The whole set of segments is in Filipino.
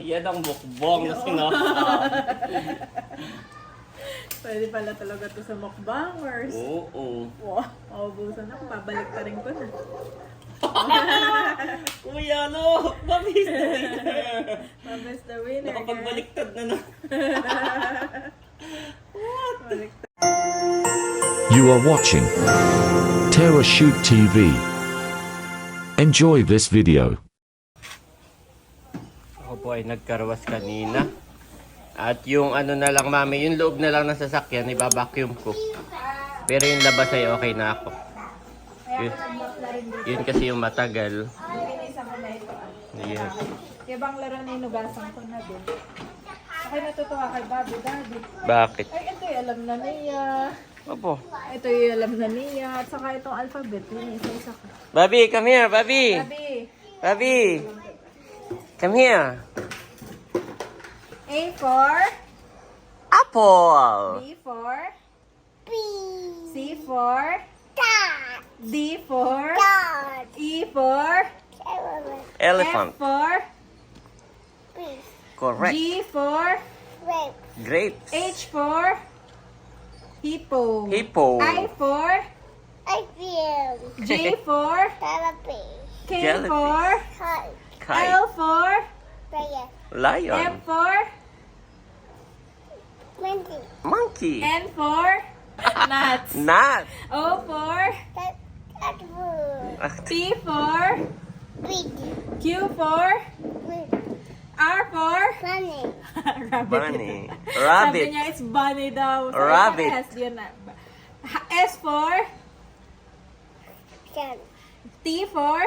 Yan ang mukbang na sinasabi. Pwede pala talaga to sa mukbangers. Oo. Wow, maubusan ako. Babalik pa rin ko na. Kuya, no! Mabis na winner! Mabes the winner. Nakapagbaliktad na na. Baliktad. You are watching Terra Shoot TV. Enjoy this video. Ako po ay nagkarwas kanina. At yung ano na lang, mami, yung loob na lang ng sasakyan, ibabacuum ko. Pero yung labas ay okay na ako. Yun, yun kasi yung matagal. Pinisa ko na ito. Yes. Ibang laro na inugasan ko na din. Ako natutuwa kay Bobby, Daddy. Bakit? Ay, ito yung alam na niya. Opo. Ito yung alam na niya. At saka itong alphabet. Yun, isa-isa ko. Bobby, come here, Bobby! Bobby, Bobby! Come here! A for Apple! B for C for D for E for Elephant. F for Correct. G for Grapes. H for hippo. Hippo. I for J for K Jellyfish. for Kite. L for M Lion. for Monkey. N for nuts. Nut. O for P for Q for R for rabbit. Bunny. Sabi Rabbit. niya, it's bunny daw. So, Rabbit. parehas yun na. S for T for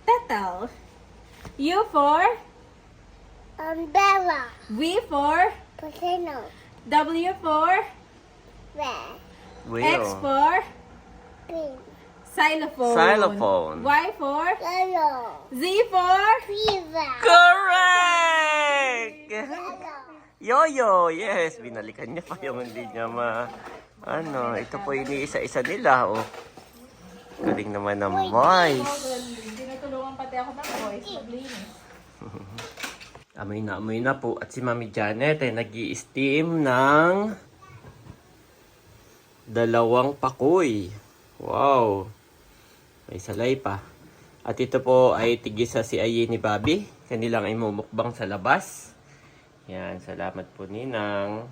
turtle. U for Umbrella, V for potato, W for red, X Wheel. for pink, xylophone. Xylophone. Y for yellow, Z for fever, Correct! yellow, Yoyo. Yes, binalikan niya pa yung hindi niya ano, ito po iniisa-isa nila. Oh. Galing naman ng voice. Tinutulungan pati ako ng voice. Maglinis. Amoy na po. At si Mami Janet ay nag-i-steam ng 2 pakoy. Wow. May salay pa. At ito po ay tigisa si Ayi ni Bobby. Kanilang ay mumukbang sa labas. Yan. Salamat po, Ninang.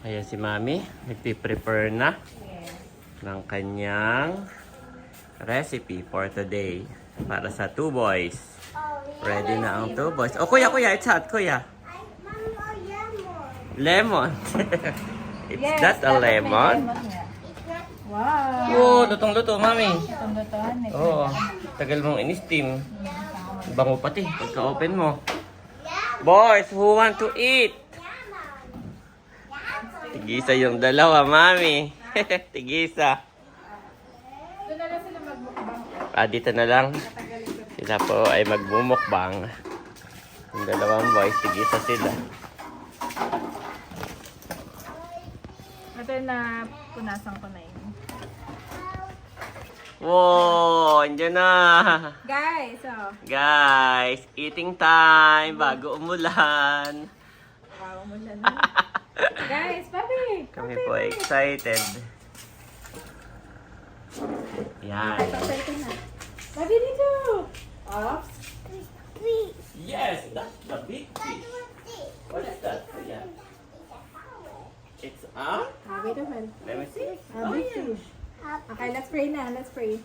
Ayan si Mami. Nagpiprepare na ng kanyang recipe for today. Para sa 2 boys. Ready na ang 2 boys. Oh, kuya, it's hot, kuya. Lemon. It's not a lemon. Wow. Oh, lutong-luto, mami. Itong lutuan eh. Oo. Tagal mong in-steam. Bango pati pagka-open mo. Boys, who want to eat? Tigisa yung dalawa, mami. Tigisa. Doon na lang sila magmukbang. Dito na lang. Sila po ay magmumukbang. Yung 2 boys, tigisa sila. Ito na punasan ko na yun. Wow, andyan na. Guys, oh. Guys, eating time bago umulan. Wow, mo siya na. Guys, papi! Kami po ay excited. Yan. Ay, excited na. Papi, dito! Ops. Yes, that's the big fish. What is that? Yeah. It's Wait a minute. let me see. Big fish. Okay, let's pray na. Let's pray.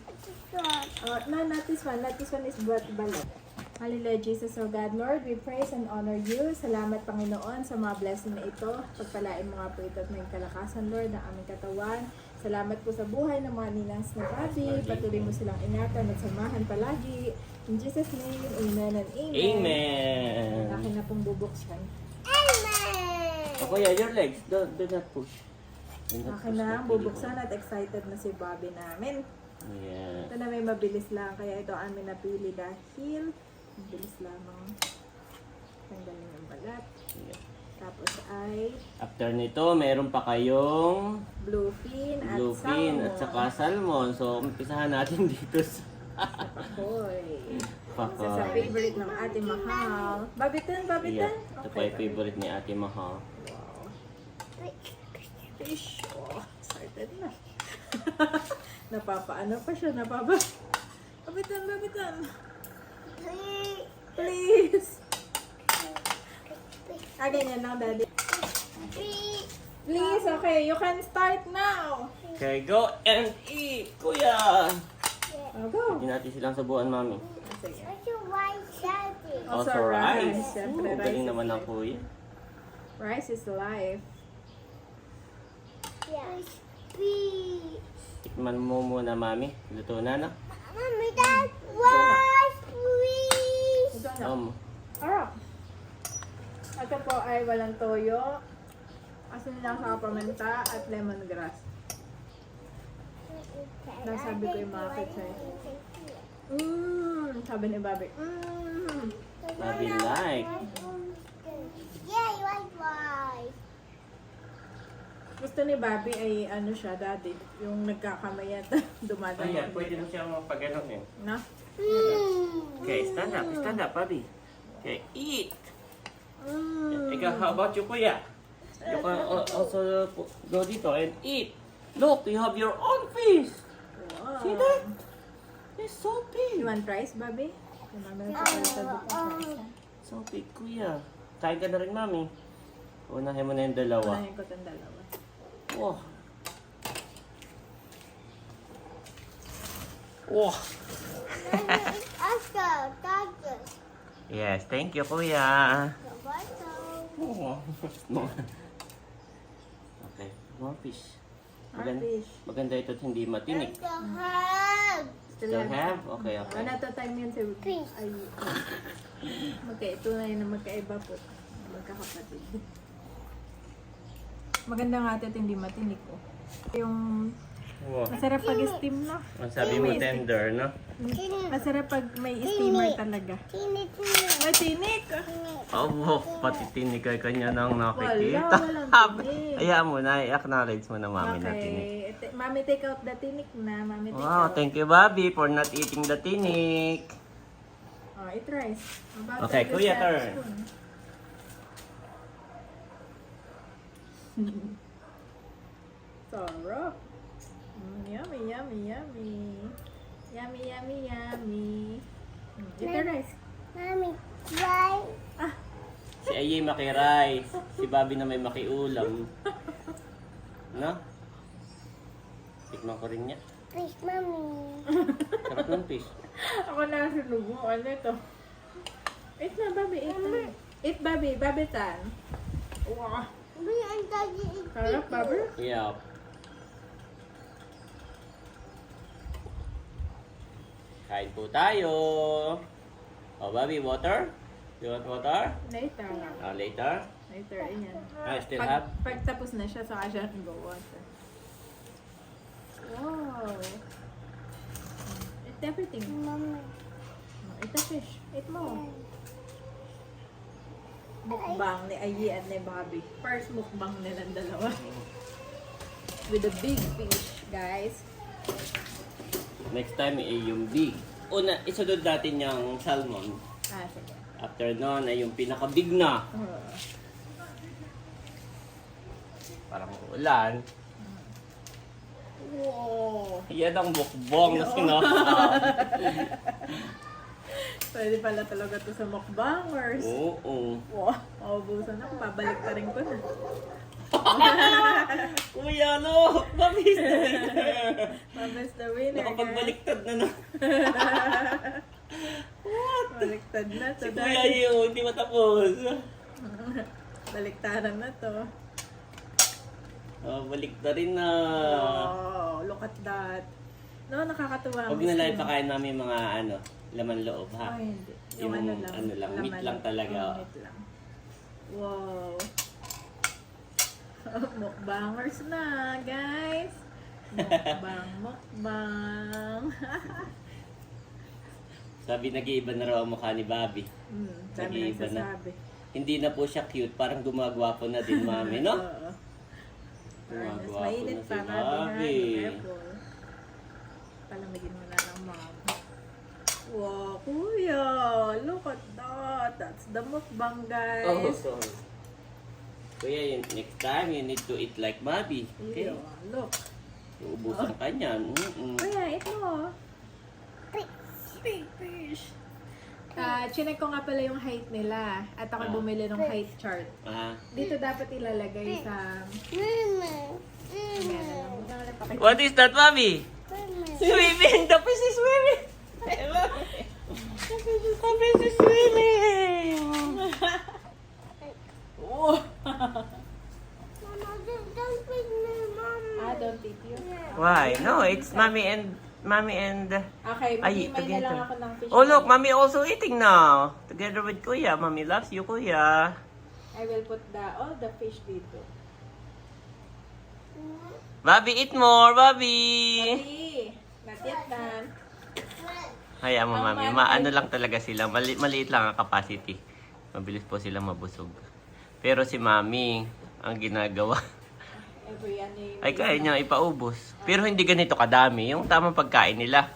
No, not this one. Not this one is balot. Hallelujah, Jesus, O God, Lord, we praise and honor you. Salamat, Panginoon, sa mga blessing na ito. Pagpalain mo nga po ito at may kalakasan, Lord, ng aming katawan. Salamat po sa buhay ng mga ninangs na Bobby. Patuloy mo silang ingatan at samahan palagi. In Jesus' name, amen and amen. Amen. Akin na pong bubuksan. Oh, kuya, your legs. Do not push. Do not Akin push na the bubuksan at excited na si Bobby namin. Yeah. Ito na may mabilis lang, kaya ito amin napili dahil mabilis lamang tanggalin ang balat. Yeah. Tapos ay After nito, meron pa kayong bluefin at bluefin salmon. at saka salmon. So, umpisahan natin dito sa Pakoy. Isa sa favorite ng Ate Mahal. Babitan, babitan. Yeah, ito pa yung favorite ni Ate Mahal. Fish. Oh, excited na. Napapaano pa siya, Babitan, babitan. Please. Ganyan lang, Daddy. Please, okay, you can start now. Okay, go and eat, kuya! Oh, go. Hindi natin silang sabuan, mami. Sige. What's your white daddy? Also, Also, rice. rice. Siyempre, Ooh, rice galing is naman ng life. kuya. Rice is life. Yeah. Please. Tikman mo muna, mami. Luto na, no? Mommy, that was please. Ito na. Um, Ito po ay walang toyo, asin lang sa paminta at lemongrass. Nasabi ko yung mga kitsay. Sabi ni Bobby. Bobby like. Yeah, you like white. Gusto ni Bobby ay ano siya, Daddy, yung nagkakamay at dumadaan. Ayan, pwede na siyang pag-ganon eh. Na? Okay, stand up, Bobby. Okay, eat! Ikaw, how about you, kuya? You can also go dito and eat. Look, you have your own fish. Wow. See that? It's so You big. want rice, Bobby? Yung mami nagpapalitan dito ng rice. So big, kuya. Kain ka na rin, mami. Unahin mo na yung dalawa. Unahin ko itong dalawa. Wow. Wow. Oscar, Dodger. Yes, thank you, kuya. Oh. Okay, more fish. Our fish. Maganda ito at hindi matinik. The hug. Still have? Okay, okay. Ano to time yun si Fish. ay tunay na magkaiba po. Magkakapatid. Maganda nga ito at hindi matinik ko. Yung Wow. masarap pag steam na. Ang sabi mo tender, no? Masarap pag may steamer talaga. Tinit. May tinik! Oh, pati tinig kay kanya nang nakikita. walang tinik. Hayaan mo na, i-acknowledge mo na mami na tinig. Okay. Mami take out the tinik na. Mami take Wow, out. thank you, Bobby, for not eating the tinik. Oh, eat rice. About Okay, that, Kuya, that turn. spoon. Sarap. Yummy, yummy, yummy. Yummy, yummy, yummy. Eat the rice. Mommy, right? Si Aye maki-rice, si Bobby na may maki-ulam. No? Tikman ko rin niya. Please, mommy. Sarap ng fish. Ako na sinubo. Ano ito? Eat na, Bobby. Eat na. Eat, Bobby. Bobby tan. Wow. Me and daddy eat Sarap, Bobby. Yeah. Kain po tayo. Oh, Bobby, water? You want water? Later. Later? Later, ayan. Still have? Pag tapos na siya, saka siya go water. Wow. Eat everything. Mommy. Eat the fish. Eat mo. Mukbang ni Ayi at ni Bobby. First mukbang nilang dalawa. With a big fish, guys. Next time, yung big. Una, isunod natin yung salmon. Sige. After nun, ay yung pinaka-big na. Parang ulan. Wow. Yan ang mukbang na sinasab. Pwede pala talaga to sa mukbangers. Oo. Wow. Maubusan na. Babalik pa rin ko na. Kuya, no! Mamiss na winner! Mabes the winner, guys. Nakapagbaliktad na na. Baliktad na to. Si Kuya yun, hindi matapos. Baliktaran na to. Oh, baliktad rin na. Oh, look at that. No, nakakatuwa. Huwag na lang ipakain namin mga laman loob, ha? Ay, hindi. Yung ano lang, meat laman. lang talaga. Meat lang. Wow. Mukbangers na, guys. Mukbang. Sabi, nag-iiba na raw ang mukha ni Bobby. Dami Nag-iiba na. nagsasabi. Hindi na po siya cute, parang gumagwapo na din, mami, no? Oo. Mas Gumagwapo mainit na si pa natin, ha? Bobby. Careful. Palamigin mo na ng mom. Wow, kuya. That's the mukbang, guys. Oh, so. Kuya, next time you need to eat like Bobby. Okay? Ew, look. Uubusan ka niyan. Kuya, eat mo. Fish. Chinek ko nga pala yung height nila. At ako bumili ng height chart. Ah. Dito dapat ilalagay sa... What is that, Bobby? Swimming! The fish is swimming! The fish is swimming! Oh. Mama, don't feed me, Mama. Don't eat you. Why? No, it's mommy and Okay, Ay, magimay na together. lang ako ng fish. Oh look, mommy also eating now. Together with Kuya. Mommy loves you, Kuya. I will put all the fish dito. Bobby, eat more, Bobby. Hey, not yet done. Hayaan mo, mami. Maano lang talaga sila. Maliit lang ang capacity. Mabilis po sila mabusog. Pero si mami, ang ginagawa Every ano yung... ay kaya niya ipaubos. Pero hindi ganito kadami. Yung tamang pagkain nila.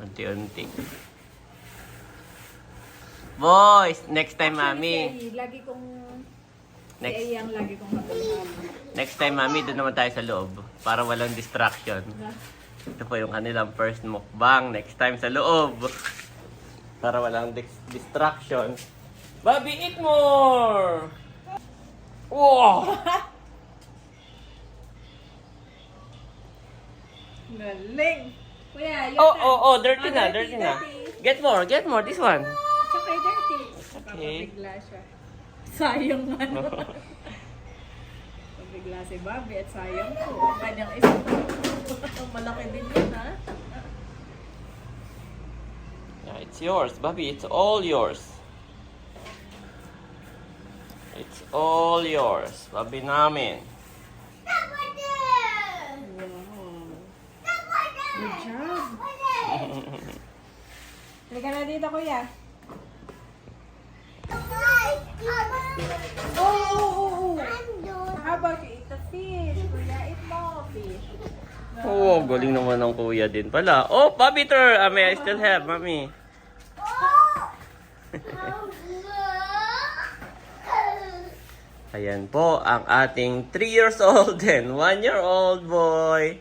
Unti-unti. Boys, next time, mami. Si Ay, lagi kong... Next. Si Ay ang lagi kong matulungan. Next time, mami, doon naman tayo sa loob. Para walang distraction. Ito po yung kanilang first mukbang. Next time sa loob. Para walang distraction. Bobby, eat more! Wow! Galing! Kuya, yun Dirty na. Get more, this one. It's okay, dirty. Okay. Pabigla siya. Sayang ano. Pabigla si Bobby at sayang ko. Ang kanyang isa. Malaki din yun, ha? Yeah, it's yours, Bobby. It's all yours. It's all yours. Bobby namin. Good job. Halika na dito, kuya. Oh. How about you eat the fish? Kuya, eat more fish. Oh, galing naman ng kuya din pala. Oh, Bobby, may I still have, Mami. Ayan po ang ating 3 years old and 1 year old boy.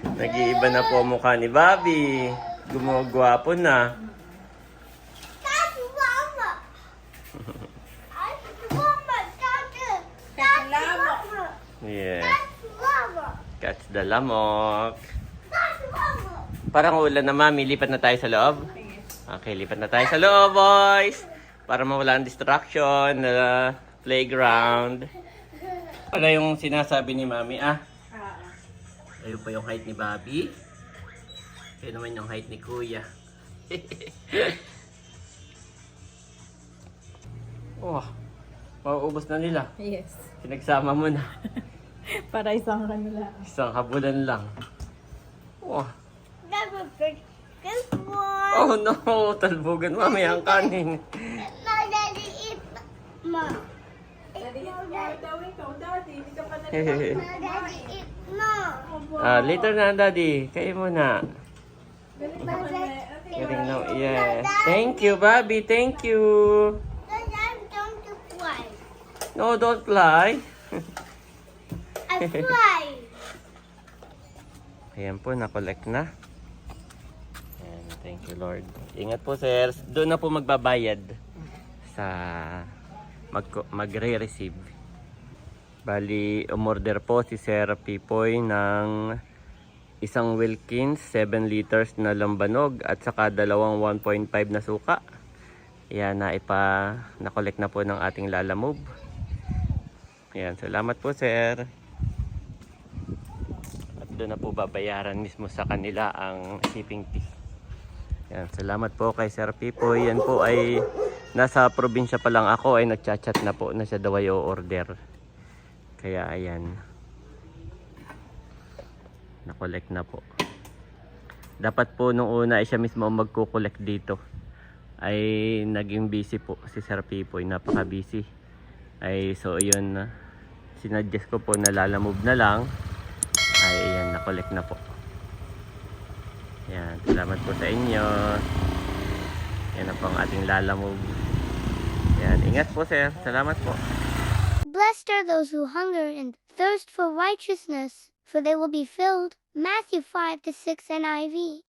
Nag-iiba na po ang mukha ni Bobby. Gumagwapo na. That's Mama. That's Mama. That's Mama. Yeah. That's Mama. Catch the lamok. That's Mama. Parang ulan na, Mami. Lipat na tayo sa loob. Okay, lipat na tayo sa loob, boys. Para mawala ang distraction na playground. Wala yung sinasabi ni Mami, Ayun po yung height ni Bobby. Ayun naman yung height ni Kuya. Oh, mauubos na nila. Yes. Pinagsama mo na. Para isang kanila. Isang habulan lang. Oh, That's a big good one. oh no, talbugan Mami ang kanin. No, Daddy, eat. Ma. Daddy, eat more daw ikaw. Daddy, hindi ka pa No, Daddy, eat. No. Later na, Daddy. Kain mo na. Galing na Galing na. Yes. Thank you, Bobby. Thank you. Daddy, I'm going to fly. No, don't fly. I fly. Ayan po, na-collect na. Ayan, thank you, Lord. Ingat po, sir. Doon na po magbabayad sa magre-receive. Bali, umorder po si Sir Pipoy ng isang Wilkins 7 liters na lambanog at saka dalawang 1.5 na suka. Ayan, na-collect na po ng ating Lala Move. Ayan, salamat po, sir. At doon na po babayaran mismo sa kanila ang shipping fee. Ayan, salamat po kay Sir Pipoy. Yan po ay nasa probinsya pa lang ako ay nagchat-chat na po na siya daw ay o-order. Kaya ayan. Na-collect na po. Dapat po nung una ay siya mismo ang magko-collect dito. Ay naging busy po si Sir Pipoy. Napaka-busy. Ay so yun. Sinuggest ko po na Lala Move na lang. Ay ayan, na-collect na po. Yan, salamat po sa inyo. Yan na po ang ating lalamove. Yan, ingat po sir. Salamat po. Blessed are those who hunger and thirst for righteousness, for they will be filled. Matthew 5-6 NIV.